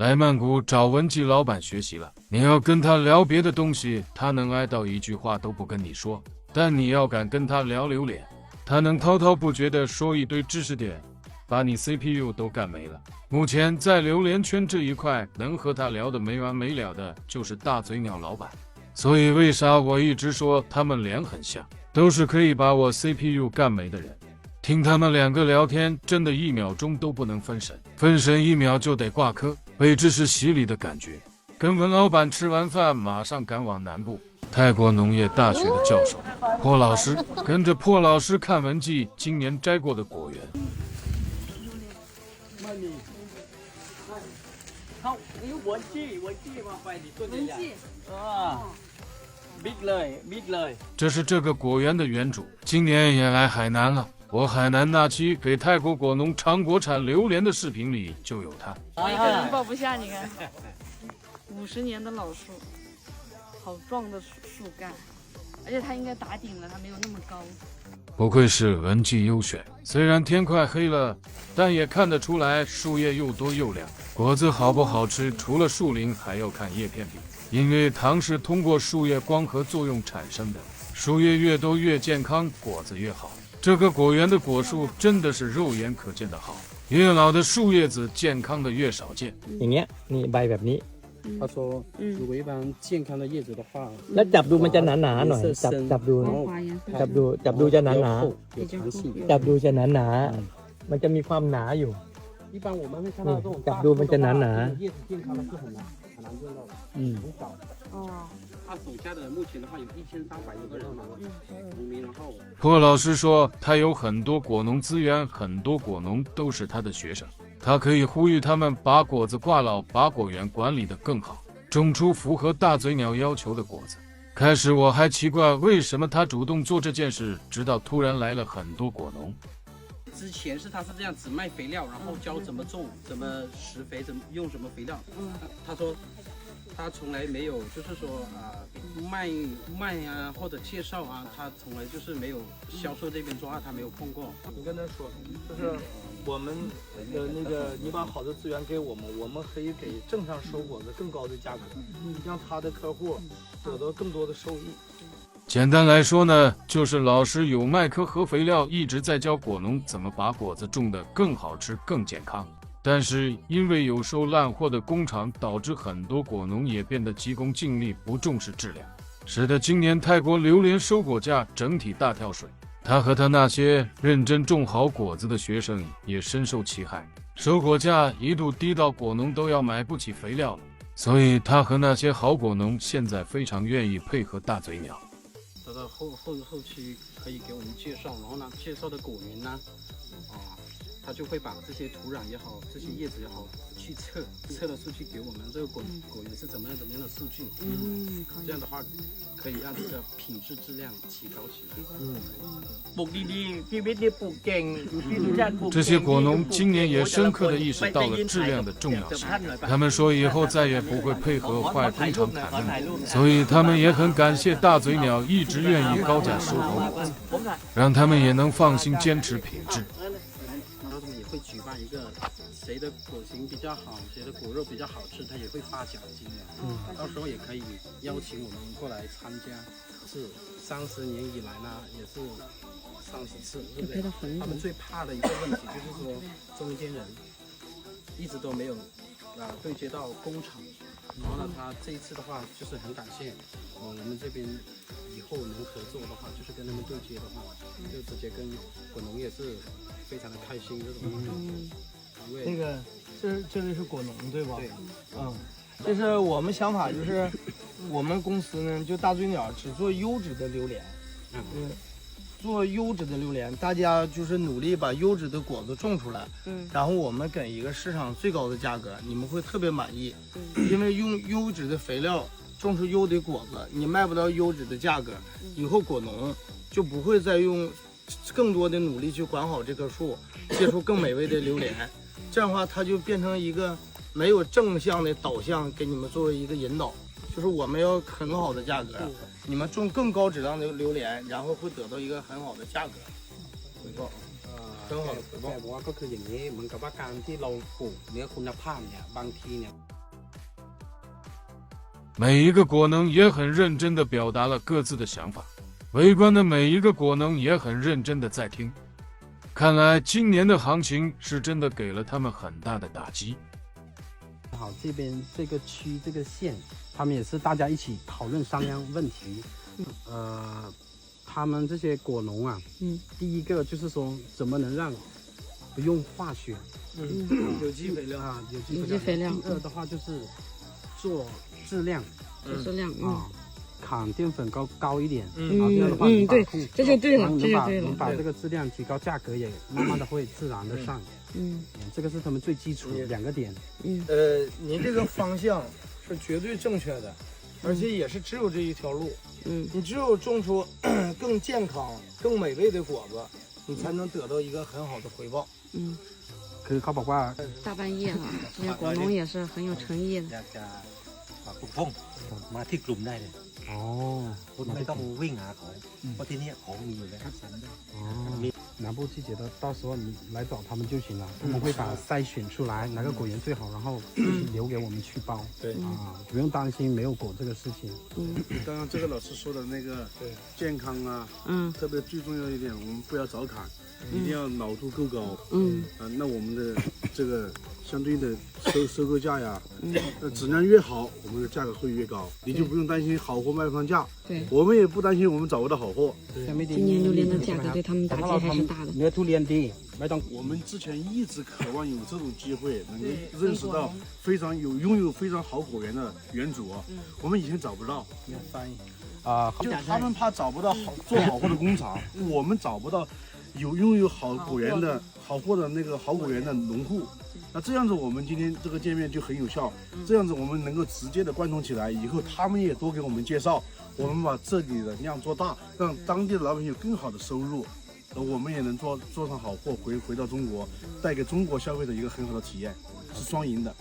来曼谷找文记老板学习了。你要跟他聊别的东西，他能挨到一句话都不跟你说，但你要敢跟他聊榴莲，他能滔滔不绝地说一堆知识点，把你 CPU 都干没了。目前在榴莲圈这一块，能和他聊得没完没了的就是大嘴鸟老板。所以为啥我一直说他们脸很像，都是可以把我 CPU 干没的人。听他们两个聊天，真的1秒钟都不能分神，分神1秒就得挂科，被知识洗礼的感觉。跟文老板吃完饭，马上赶往南部泰国农业大学的教授破老师，跟着破老师看文记今年摘过的果园。这是这个果园的园主，今年也来海南了。我海南那期给泰国果农尝国产榴莲的视频里就有他。一个人抱不下，你看，50年的老树，好壮的树干，而且它应该打顶了，它没有那么高。不愧是文记优选，虽然天快黑了，但也看得出来树叶又多又亮。果子好不好吃，除了树龄还要看叶片比，因为糖是通过树叶光合作用产生的，树叶越多越健康，果子越好。这个果园的果树真的是肉眼可见的好，越老的树叶子健康的越少见。อย่างเงี้ยนี่ใบแบบนี้他说，如果一般健康的叶子的话， แล้วจับดูมันจะหนาๆหน่อยจับดูจับดูจะหนา有弹性。 ๆจับดูจะหนาๆมันจะมีความหนาอยู่ 一般我们会看到这种จับดูมันจะหนา叶子健康的是很难见到的，很少。哦。他手下的目前的话有1300多个人嘛，农民，然后破老师说他有很多果农资源，很多果农都是他的学生，他可以呼吁他们把果子挂老，把果园管理得更好，种出符合大嘴鸟要求的果子。开始我还奇怪为什么他主动做这件事，直到突然来了很多果农。之前他是这样只卖肥料，然后教怎么种，怎么施肥，怎么用什么肥料。他说他从来没有就是说卖啊或者介绍啊，他从来就是没有销售这边抓，他没有碰过。你跟他说，就是我们的那个，你把好的资源给我们，我们可以给正常收果子更高的价格，让他的客户得到更多的收益。简单来说呢，就是老师有麦克和肥料，一直在教果农怎么把果子种得更好吃、更健康。但是因为有收烂货的工厂，导致很多果农也变得急功近利，不重视质量，使得今年泰国榴莲收果价整体大跳水。他和他那些认真种好果子的学生也深受其害，收果价一度低到果农都要买不起肥料了。所以他和那些好果农现在非常愿意配合大嘴鸟。他的后期可以给我们介绍，然后呢，介绍的果园呢，他就会把这些土壤也好，这些叶子也好，去测了数据给我们，这个果园是怎么样的数据。这样的话可以让这个品质质量提高起来。这些果农今年也深刻地意识到了质量的重要性，他们说以后再也不会配合坏工厂砍嫩，所以他们也很感谢大嘴鸟一直愿意高价收好果子，让他们也能放心坚持品质。会举办一个谁的果型比较好，谁的果肉比较好吃，他也会发奖金的。到时候也可以邀请我们过来参加。是30年以来呢，也是30次，对不对？他们最怕的一个问题就是说，中间人一直都没有对接到工厂。然后呢，他这一次的话，就是很感谢我们这边以后能合作的话，就是跟他们对接的话，就直接跟果农也是非常的开心这种。因为那个这里是果农对吧？对，就是我们想法就是，我们公司呢就大嘴鸟只做优质的榴莲，做优质的榴莲，大家就是努力把优质的果子种出来，然后我们给一个市场最高的价格，你们会特别满意，因为用优质的肥料种出优的果子，你卖不到优质的价格，以后果农就不会再用更多的努力去管好这棵树，结出更美味的榴莲，这样的话它就变成一个没有正向的导向，给你们作为一个引导，就是我们要很好的价格，你们种更高质量的榴莲，然后会得到一个很好的价格回报。很好的回报。บอกว่าก็คืออย่างนี้เหมือนกับว่าการที่เราปลูกเนื้อคุณภาพเนี่ยบางทีเนี่ย 每一个果农也很认真地表达了各自的想法，围观的每一个果农也很认真地在听。看来今年的行情是真的给了他们很大的打击。好，这边这个区这个县，他们也是大家一起讨论商量问题。他们这些果农啊，第一个就是说怎么能让不用化学，有机肥料啊，有机肥料。第二的话就是做质量，质量砍淀粉高一点，对，这就对了，这就对了。能把这个质量提高，价格也慢慢的会自然的上。这个是他们最基础的2个点。您这个方向是绝对正确的，而且也是只有这一条路。你只有种出更健康、更美味的果子，你才能得到一个很好的回報。คือเขาบอกว่า 大半夜了，这些果农也是很有诚意的。อยากจะฝากปกป้องมาที่กลุ่มได้เลย คุณไม่ต้องวิ่งหาเขาเพราะที่นี่ของมีอยู่แล้ว南部季节的，到时候你来找他们就行了，他们会把筛选出来哪个果园最好，然后留给我们去包。对不用担心没有果这个事情。刚刚这个老师说的那个健康啊，特别最重要一点，我们不要早砍，一定要脑度够高。那我们的这个相对的收购价呀，质量越好，我们的价格会越高，你就不用担心好货卖不上价。对，我们也不担心我们找不到好货。今年榴莲的价格对他们打击还是大的。เนื้อทุเรียนดีไม่ต้อง。我们之前一直渴望有这种机会，能够认识到拥有非常好果园的园主，我们以前找不到。就他们怕找不到做好货的工厂，我们找不到拥有好果园的好货的那个好果园的农户。那这样子，我们今天这个见面就很有效。这样子，我们能够直接的贯通起来，以后他们也多给我们介绍，我们把这里的量做大，让当地的老百姓有更好的收入，我们也能做上好货，回到中国，带给中国消费者一个很好的体验，是双赢的。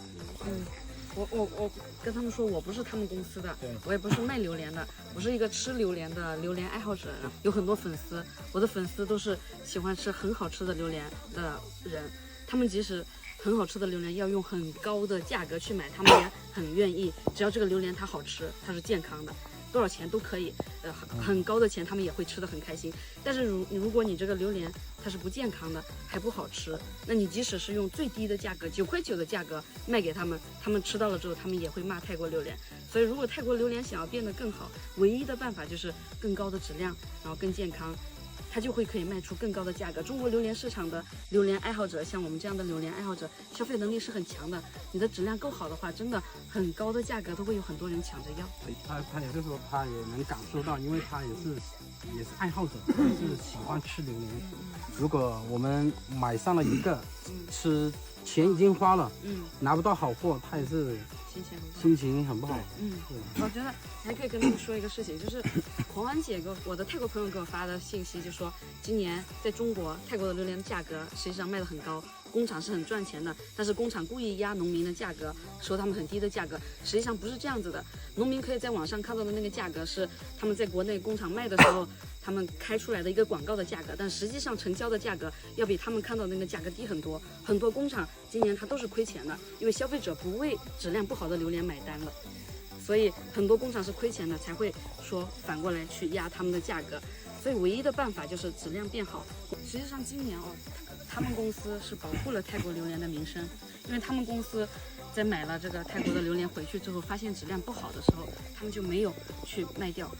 我跟他们说，我不是他们公司的，我也不是卖榴莲的，我是一个吃榴莲的榴莲爱好者，有很多粉丝，我的粉丝都是喜欢吃很好吃的榴莲的人，他们即使很好吃的榴莲要用很高的价格去买，他们也很愿意，只要这个榴莲它好吃，它是健康的，多少钱都可以，很高的钱他们也会吃得很开心。但是如果你这个榴莲它是不健康的，还不好吃，那你即使是用最低的价格9块9的价格卖给他们，他们吃到了之后，他们也会骂泰国榴莲。所以如果泰国榴莲想要变得更好，唯一的办法就是更高的质量，然后更健康。它就会可以卖出更高的价格。中国榴莲市场的榴莲爱好者，像我们这样的榴莲爱好者，消费能力是很强的。你的质量够好的话，真的很高的价格都会有很多人抢着要。他也是说，他也能感受到，因为他也是爱好者，是喜欢吃榴莲。如果我们买上了一个，吃钱已经花了，拿不到好货，他也是心情很不好。我觉得还可以跟他们说一个事情，就是黄安姐我的泰国朋友给我发的信息，就说今年在中国泰国的榴莲的价格实际上卖得很高，工厂是很赚钱的，但是工厂故意压农民的价格，收他们很低的价格，实际上不是这样子的。农民可以在网上看到的那个价格是他们在国内工厂卖的时候他们开出来的一个广告的价格，但实际上成交的价格要比他们看到的那个价格低很多。很多工厂今年它都是亏钱的，因为消费者不为质量不好的榴莲买单了，所以很多工厂是亏钱的，才会说反过来去压他们的价格。所以唯一的办法就是质量变好。实际上今年他们公司是保护了泰国榴莲的名声，因为他们公司在买了这个泰国的榴莲回去之后，发现质量不好的时候，他们就没有去卖掉，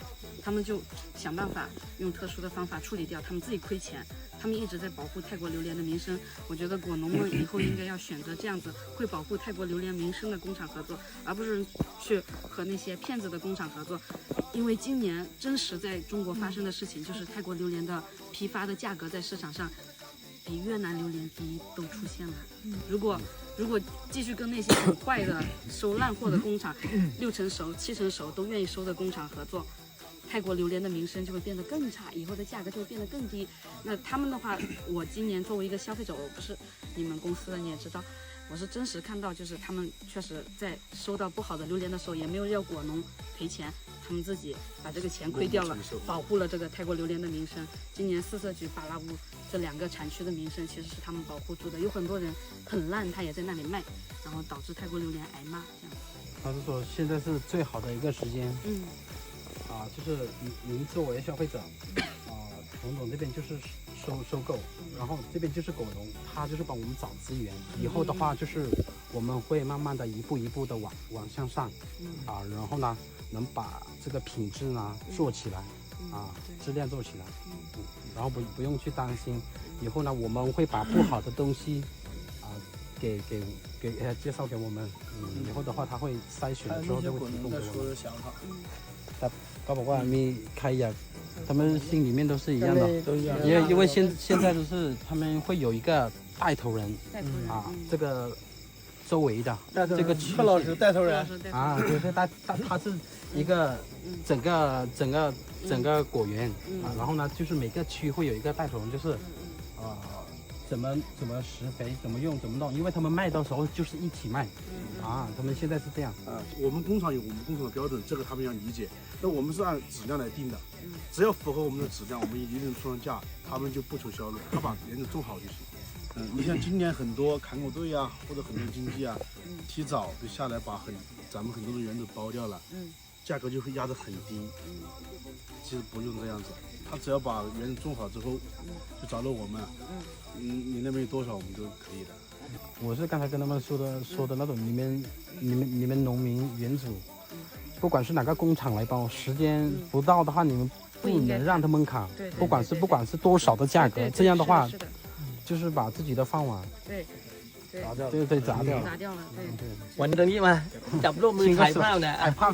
他们就想办法用特殊的方法处理掉，他们自己亏钱。他们一直在保护泰国榴莲的名声，我觉得果农们以后应该要选择这样子会保护泰国榴莲名声的工厂合作，而不是去和那些骗子的工厂合作。因为今年真实在中国发生的事情，就是泰国榴莲的批发的价格在市场上比越南榴莲低都出现了。如果继续跟那些很坏的收烂货的工厂，6成熟、7成熟都愿意收的工厂合作，泰国榴莲的名声就会变得更差，以后的价格就会变得更低。那他们的话，我今年作为一个消费者，我不是你们公司的，你也知道，我是真实看到，就是他们确实在收到不好的榴莲的时候，也没有要果农赔钱，他们自己把这个钱亏掉了，保护了这个泰国榴莲的名声。今年四色菊、巴拉乌这2个产区的名声其实是他们保护住的，有很多人很烂，他也在那里卖，然后导致泰国榴莲挨骂这样。他是说现在是最好的一个时间，就是您作为消费者，董总这边就是收购，然后这边就是果农，他就是帮我们找资源。以后的话就是我们会慢慢的一步一步的往向上，然后呢能把这个品质呢做起来，质量做起来，然后不用去担心。以后呢我们会把不好的东西给介绍给我们，以后的话他会筛选的时候就会提供给我们。他บอกว่ามีใครอยาก他们心里面都是一样的，因为现在就是他们会有一个带头人这个周围的这个区老师带头人对，他是一个整个果园然后呢就是每个区会有一个带头人，就是怎么施肥，怎么用，怎么弄，因为他们卖到时候就是一起卖，他们现在是这样。我们工厂有我们工厂的标准，这个他们要理解。那我们是按质量来定的，只要符合我们的质量，我们一定出上架，他们就不求销路，他把园子种好就行。你像今年很多砍果队啊，或者很多经济啊，提早就下来把咱们很多的园子包掉了，价格就会压得很低。其实不用这样子，他只要把园子种好之后，就找到我们，你那边有多少我们都可以的。我是刚才跟他们说的那种，你们农民园主，不管是哪个工厂来包，时间不到的话，你们不能让他们砍，不管是多少的价格，这样的话，就是把自己的饭碗砸掉了。对，砸掉了。วันนี้มาจับรูปมือถ่ายภาพเนี่ยถ่ายภาพ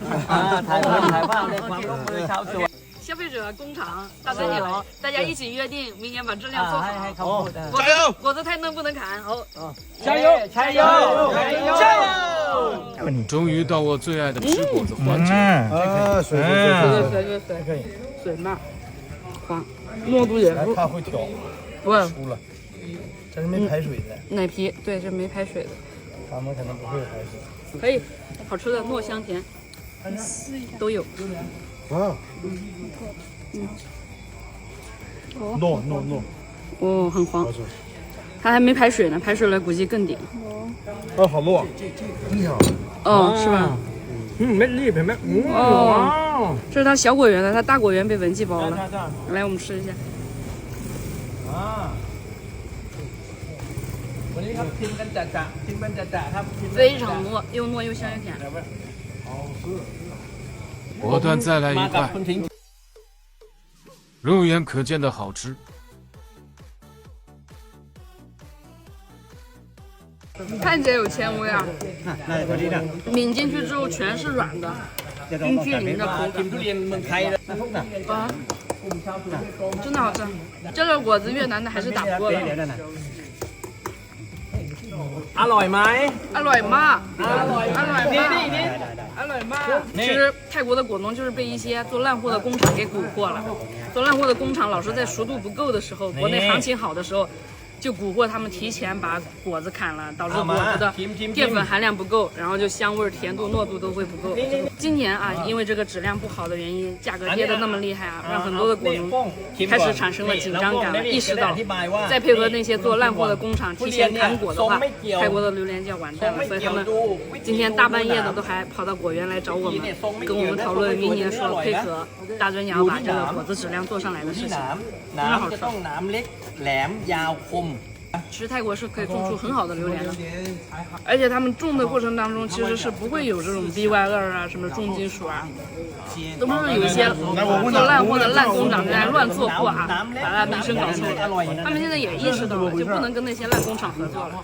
ในความร่วมมือชาวสวน 消费者工厂大嘴鸟，大家一起约定，明年把质量做好。加油！果子太嫩不能砍。好，加油！加油！加油！终于到我最爱的吃果子环节。水可以，水嘛，黄，糯度也不，它会调，不出了，这是没排水的。奶皮，对，这没排水的。他们可能不会排水。可以，好吃的糯香甜，都有。糯，哦，很黄，它还没排水呢，排水了估计更顶。好糯，哦，是吧？没粒没。哦，这是它小果园的，它大果园被文记包了。来，我们吃一下。非常糯，又糯又香又甜。果断再来一块，肉眼可见的好吃。看起来有纤维啊，抿进去之后全是软的，冰淇淋的口感。真的好吃。这个果子越南的还是打不过的。อร่อยไหมอร่อยมาก其实泰国的果农就是被一些做烂货的工厂给蛊惑了。做烂货的工厂老是在熟度不够的时候，国内行情好的时候，就蛊惑他们提前把果子砍了，导致果子的淀粉含量不够，然后就香味、甜度、糯度都会不够。今年啊，因为这个质量不好的原因，价格跌得那么厉害啊，让很多的果农开始产生了紧张感了，意识到再配合那些做烂货的工厂提前砍果的话，泰国的榴莲就要完蛋了。所以他们今天大半夜的都还跑到果园来找我们，跟我们讨论明年说配合大嘴鸟把这个果子质量做上来的事情，非常好吃。其实泰国是可以种出很好的榴莲的，而且他们种的过程当中其实是不会有这种 BY2啊、什么重金属啊，都不是有一些做烂货的烂工厂在乱做货啊，把它名声搞臭了。他们现在也意识到了，就不能跟那些烂工厂合作了。